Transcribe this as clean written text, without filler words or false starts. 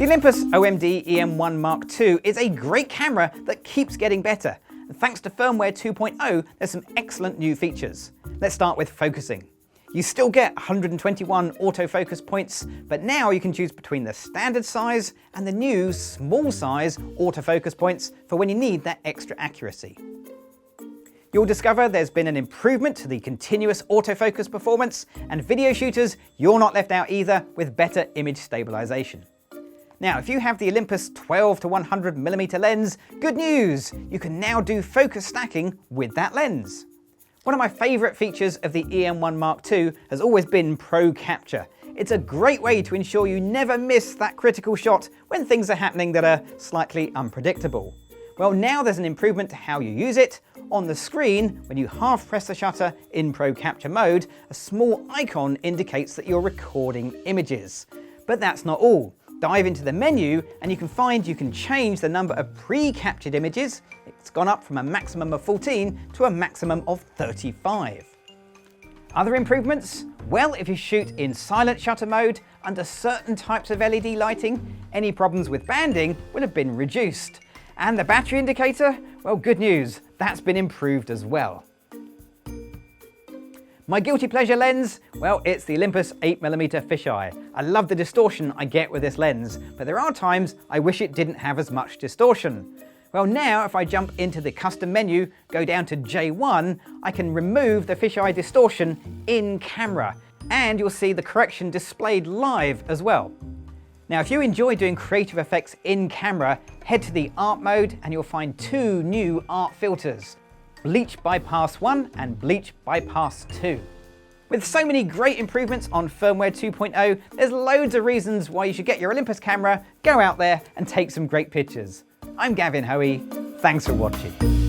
The Olympus OMD E-M1 Mark II is a great camera that keeps getting better. And thanks to Firmware 2.0, there's some excellent new features. Let's start with focusing. You still get 121 autofocus points, but now you can choose between the standard size and the new small size autofocus points for when you need that extra accuracy. You'll discover there's been an improvement to the continuous autofocus performance, and video shooters, you're not left out either with better image stabilisation. Now, if you have the Olympus 12 to 100mm lens, good news! You can now do focus stacking with that lens. One of my favourite features of the E-M1 Mark II has always been Pro Capture. It's a great way to ensure you never miss that critical shot when things are happening that are slightly unpredictable. Well, now there's an improvement to how you use it. On the screen, when you half press the shutter in Pro Capture mode, a small icon indicates that you're recording images. But that's not all. Dive into the menu and you can change the number of pre-captured images. It's gone up from a maximum of 14 to a maximum of 35. Other improvements? Well, if you shoot in silent shutter mode under certain types of LED lighting, any problems with banding will have been reduced. And the battery indicator? Well, good news, that's been improved as well. My guilty pleasure lens? Well, it's the Olympus 8mm fisheye. I love the distortion I get with this lens, but there are times I wish it didn't have as much distortion. Well, now if I jump into the custom menu, go down to J1, I can remove the fisheye distortion in camera, and you'll see the correction displayed live as well. Now, if you enjoy doing creative effects in camera, head to the art mode and you'll find two new art filters. Bleach Bypass 1 and Bleach Bypass 2. With so many great improvements on Firmware 2.0, there's loads of reasons why you should get your Olympus camera, go out there and take some great pictures. I'm Gavin Hoey, thanks for watching.